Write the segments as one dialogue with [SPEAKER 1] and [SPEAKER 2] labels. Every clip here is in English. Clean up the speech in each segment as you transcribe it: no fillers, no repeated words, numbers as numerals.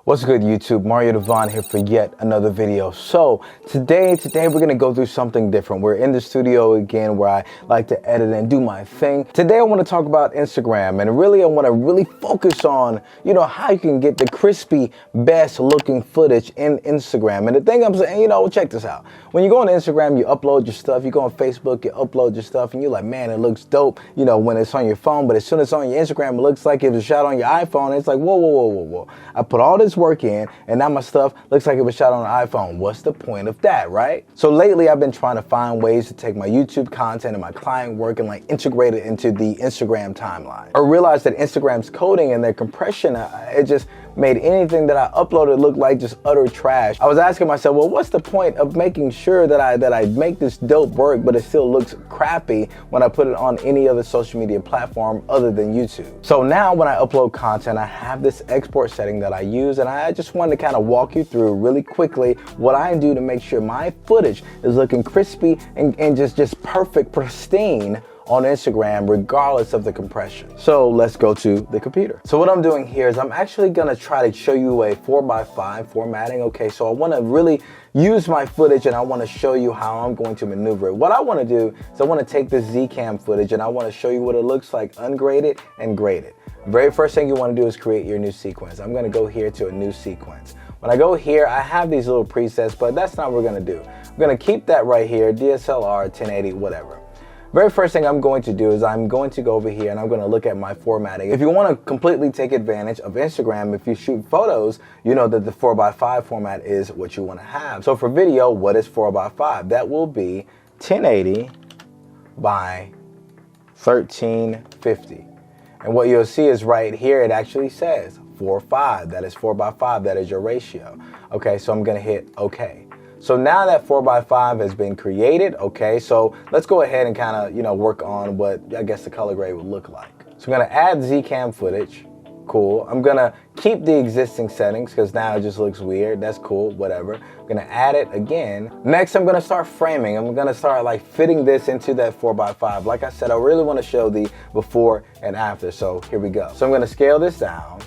[SPEAKER 1] What's good, YouTube? Mario Devon here for yet another video. So today we're gonna go through something different. We're in the studio again where I like to edit and do my thing. Today I want to talk about Instagram, and really I want to focus on, how you can get the crispy, best looking footage in Instagram. And the thing I'm saying, check this out. When you go on Instagram, you upload your stuff. You go on Facebook, you upload your stuff, and you're like, man, it looks dope, when it's on your phone. But as soon as it's on your Instagram, it looks like it was shot on your iPhone. It's like, whoa. I put all this work in, and now my stuff looks like it was shot on an iPhone. What's the point of that, right? So lately I've been trying to find ways to take my YouTube content and my client work and integrate it into the Instagram timeline. I realized that Instagram's coding and their compression, it just made anything that I uploaded look like just utter trash. I was asking myself, well, what's the point of making sure that I make this dope work, but it still looks crappy when I put it on any other social media platform other than YouTube? So now when I upload content, I have this export setting that I use, and I just wanted to kind of walk you through really quickly what I do to make sure my footage is looking crispy and just perfect, pristine on Instagram, regardless of the compression. So let's go to the computer. So what I'm doing here is I'm actually gonna try to show you a 4x5 formatting. Okay, so I wanna really use my footage and I wanna show you how I'm going to maneuver it. What I wanna do is I wanna take this Zcam footage and I wanna show you what it looks like ungraded and graded. Very first thing you wanna do is create your new sequence. I'm gonna go here to a new sequence. When I go here, I have these little presets, but that's not what we're gonna do. I'm gonna keep that right here, DSLR, 1080, whatever. Very first thing I'm going to do is I'm going to go over here and I'm going to look at my formatting. If you want to completely take advantage of Instagram, if you shoot photos, you know that the 4x5 format is what you want to have. So for video, what is 4x5? That will be 1080 by 1350. And what you'll see is right here, it actually says 4:5. That is 4x5. That is your ratio. Okay, so I'm going to hit OK. So now that 4x5 has been created, okay, so let's go ahead and kind of, work on what I guess the color grade would look like. So I'm gonna add Zcam footage, cool. I'm gonna keep the existing settings because now it just looks weird. That's cool, whatever. I'm gonna add it again. Next, I'm gonna start framing. I'm gonna start fitting this into that 4x5. Like I said, I really wanna show the before and after, so here we go. So I'm gonna scale this down.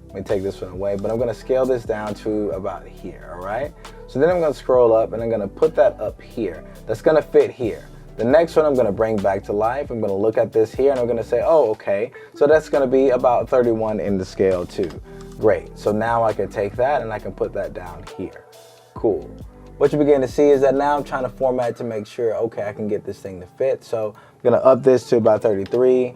[SPEAKER 1] Let me take this one away, but I'm gonna scale this down to about here, all right? So then I'm gonna scroll up and I'm gonna put that up here. That's gonna fit here. The next one I'm gonna bring back to life. I'm gonna look at this here and I'm gonna say, oh, okay. So that's gonna be about 31 in the scale too. Great, so now I can take that and I can put that down here. Cool. What you begin to see is that now I'm trying to format to make sure, okay, I can get this thing to fit. So I'm gonna up this to about 33.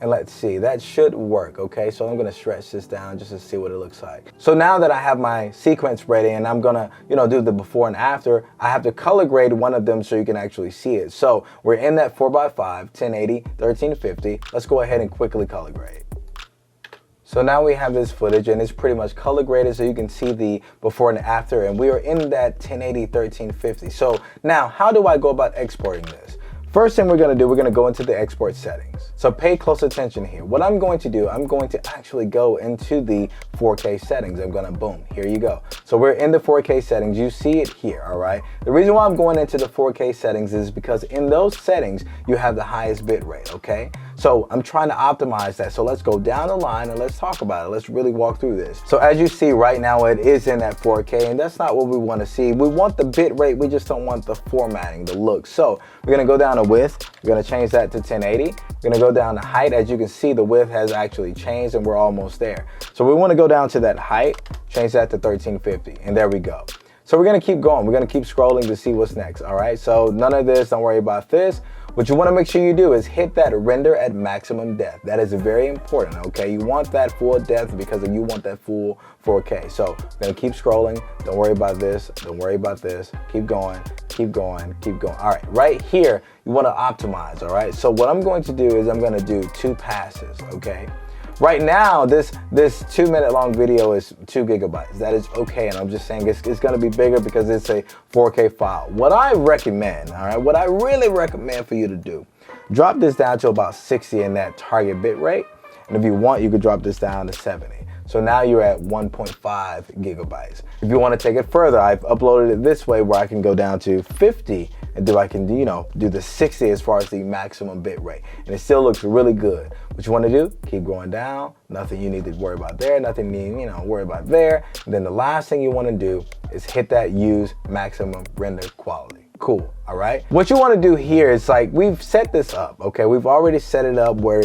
[SPEAKER 1] And let's see, that should work, okay? So I'm gonna stretch this down just to see what it looks like. So now that I have my sequence ready and I'm gonna, do the before and after, I have to color grade one of them so you can actually see it. So we're in that 4x5, 1080, 1350. Let's go ahead and quickly color grade. So now we have this footage and it's pretty much color graded so you can see the before and after, and we are in that 1080, 1350. So now, how do I go about exporting this? First thing we're gonna do, we're gonna go into the export settings. So pay close attention here. What I'm going to do, I'm going to actually go into the 4K settings. I'm gonna, boom, here you go. So we're in the 4K settings. You see it here, all right? The reason why I'm going into the 4K settings is because in those settings, you have the highest bit rate, okay? So I'm trying to optimize that. So let's go down the line and let's talk about it. Let's really walk through this. So as you see right now, it is in that 4K, and that's not what we want to see. We want the bit rate, we just don't want the formatting, the look. So we're gonna go down to width. We're gonna change that to 1080. We're gonna go down to height. As you can see, the width has actually changed and we're almost there. So we wanna go down to that height, change that to 1350, and there we go. So we're gonna keep going. We're gonna keep scrolling to see what's next, all right? So none of this, don't worry about this. What you wanna make sure you do is hit that render at maximum depth. That is very important, okay? You want that full depth because you want that full 4K. So we're gonna keep scrolling. Don't worry about this, don't worry about this. Keep going, keep going, keep going. All right, right here, you wanna optimize, all right? So what I'm going to do is I'm gonna do 2 passes, okay? Right now, this 2-minute long video is 2 gigabytes. That is okay, and I'm just saying it's gonna be bigger because it's a 4K file. What I recommend, all right, what I really recommend for you to do, drop this down to about 60 in that target bit rate, and if you want, you could drop this down to 70. So now you're at 1.5 gigabytes. If you want to take it further, I've uploaded it this way where I can go down to 50 and I can do the 60 as far as the maximum bit rate. And it still looks really good. What you want to do, keep going down. Nothing you need to worry about there, nothing you need, worry about there. And then the last thing you want to do is hit that use maximum render quality. Cool, all right? What you want to do here is like, we've set this up, okay? We've already set it up where,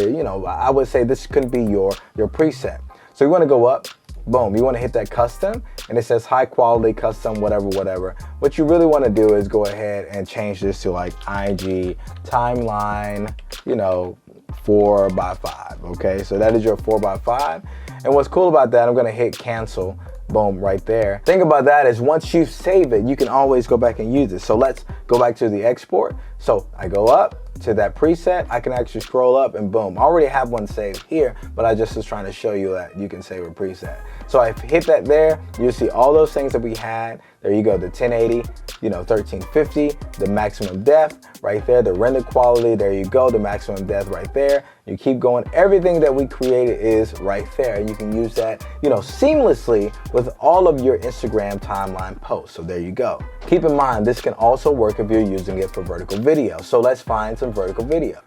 [SPEAKER 1] I would say this could be your preset. So you want to go up, boom, you want to hit that custom, and it says high quality custom, whatever. What you really want to do is go ahead and change this to like IG timeline, 4x5, okay? So that is your 4x5. And what's cool about that, I'm going to hit cancel. Boom, right there. Thing about that is once you save it, you can always go back and use it. So let's go back to the export. So I go up to that preset, I can actually scroll up and boom. I already have one saved here, but I just was trying to show you that you can save a preset. So I hit that there, you'll see all those things that we had. There you go, the 1080, 1350, the maximum depth right there, the render quality, there you go, the maximum depth right there. You keep going, everything that we created is right there. And you can use that, seamlessly with all of your Instagram timeline posts. So there you go. Keep in mind, this can also work if you're using it for vertical video. So let's find some vertical video.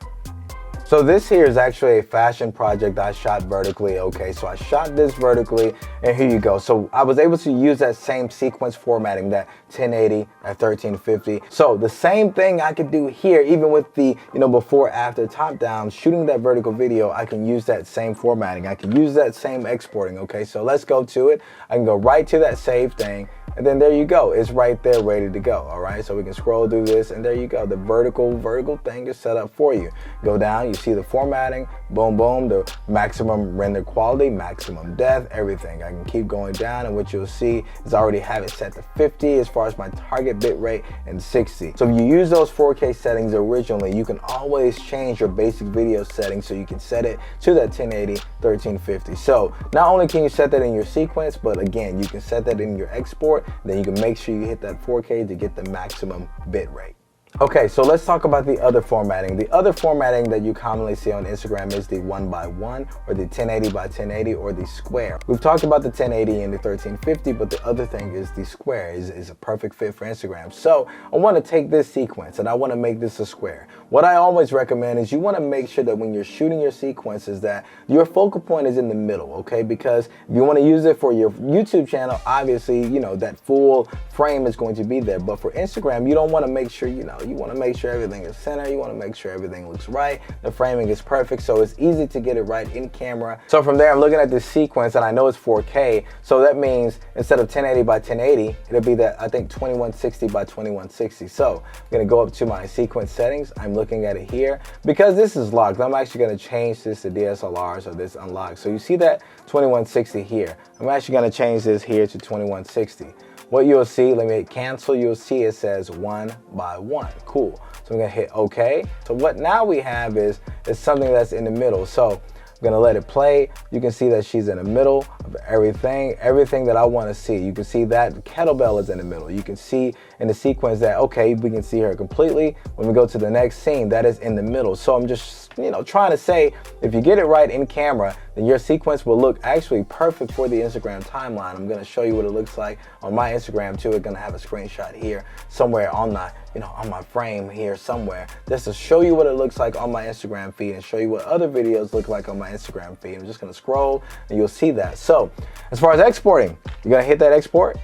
[SPEAKER 1] So this here is actually a fashion project I shot vertically, okay? So I shot this vertically, and here you go. So I was able to use that same sequence formatting, that 1080, that 1350. So the same thing I could do here, even with the, before, after, top down, shooting that vertical video, I can use that same formatting. I can use that same exporting, okay? So let's go to it. I can go right to that save thing. And then there you go, it's right there ready to go, all right? So we can scroll through this and there you go, the vertical thing is set up for you. Go down, you see the formatting, boom, boom, the maximum render quality, maximum depth, everything. I can keep going down and what you'll see is I already have it set to 50 as far as my target bit rate and 60. So if you use those 4K settings originally, you can always change your basic video settings so you can set it to that 1080, 1350. So not only can you set that in your sequence, but again, you can set that in your export. Then you can make sure you hit that 4K to get the maximum bit rate. Okay, so let's talk about the other formatting. The other formatting that you commonly see on Instagram is the 1x1 or the 1080 by 1080 or the square. We've talked about the 1080 and the 1350, but the other thing is the square is a perfect fit for Instagram. So I want to take this sequence and I want to make this a square. What I always recommend is you want to make sure that when you're shooting your sequences that your focal point is in the middle, okay? Because if you want to use it for your YouTube channel, obviously, that full frame is going to be there. But for Instagram, you don't want to make sure, you want to make sure everything is center. You want to make sure everything looks right. The framing is perfect, so it's easy to get it right in camera. So from there, I'm looking at this sequence, and I know it's 4K. So that means instead of 1080 by 1080, it'll be that, I think, 2160 by 2160. So I'm going to go up to my sequence settings. I'm looking at it here. Because this is locked, I'm actually going to change this to DSLR, so this unlocked. So you see that 2160 here. I'm actually going to change this here to 2160. What you'll see, let me hit cancel, you'll see it says 1x1. Cool. So I'm gonna hit OK. So what now we have is something that's in the middle. So I'm gonna let it play. You can see that she's in the middle of everything that I wanna see. You can see that kettlebell is in the middle. You can see in the sequence that, okay, we can see her completely. When we go to the next scene, that is in the middle. So I'm just, trying to say, if you get it right in camera, then your sequence will look actually perfect for the Instagram timeline. I'm gonna show you what it looks like on my Instagram too. We're gonna have a screenshot here somewhere on the, on my frame here somewhere, just to show you what it looks like on my Instagram feed and show you what other videos look like on my Instagram feed. I'm just gonna scroll and you'll see that. So as far as exporting, you're gonna hit that export.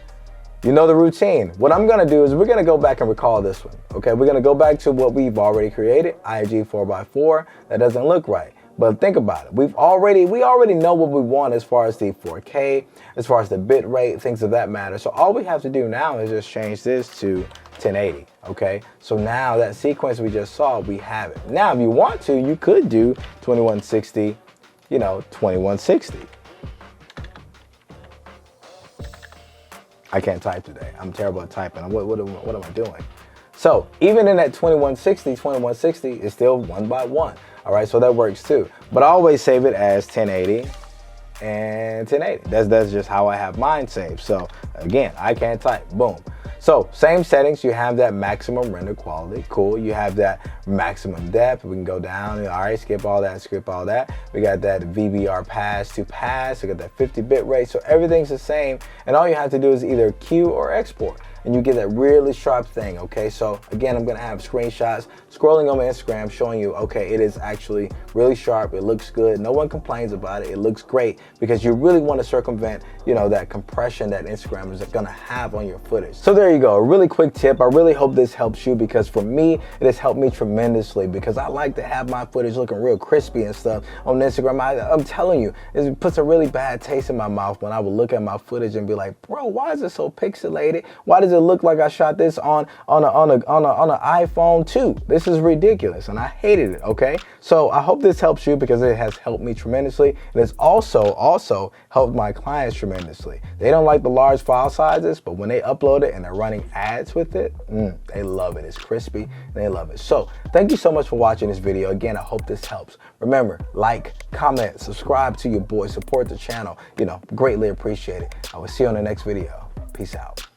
[SPEAKER 1] You know the routine. What I'm gonna do is we're gonna go back and recall this one, okay? We're gonna go back to what we've already created, IG 4x4. That doesn't look right. But think about it. We already know what we want as far as the 4K, as far as the bit rate, things of that matter. So all we have to do now is just change this to 1080, okay? So now that sequence we just saw, we have it. Now, if you want to, you could do 2160, 2160. I can't type today. I'm terrible at typing. What am I doing? So even in that 2160 is still 1x1. All right, so that works too. But I always save it as 1080 and 1080. That's just how I have mine saved. So again, I can't type, boom. So same settings, you have that maximum render quality, cool. You have that maximum depth, we can go down, all right, skip all that, skip all that. We got that VBR pass to pass, we got that 50 bit rate, so everything's the same, and all you have to do is either queue or export, and you get that really sharp thing, okay? So again, I'm gonna have screenshots scrolling on my Instagram showing you, okay, it is actually really sharp, it looks good, no one complains about it, it looks great, because you really wanna circumvent, you know, that compression that Instagram is gonna have on your footage. So there you go, a really quick tip. I really hope this helps you, because for me, it has helped me tremendously, because I like to have my footage looking real crispy and stuff on Instagram. I'm telling you, it puts a really bad taste in my mouth when I would look at my footage and be like, bro, why is it so pixelated? Why does it look like I shot this on an iPhone 2? This is ridiculous, and I hated it, okay? So I hope this helps you, because it has helped me tremendously. It has also helped my clients tremendously. They don't like the large file sizes, but when they upload it and they're running ads with it, they love it. It's crispy, they love it. So thank you so much for watching this video. Again, I hope this helps. Remember, like, comment, subscribe to your boy, support the channel, you know, greatly appreciate it. I will see you on the next video. Peace out.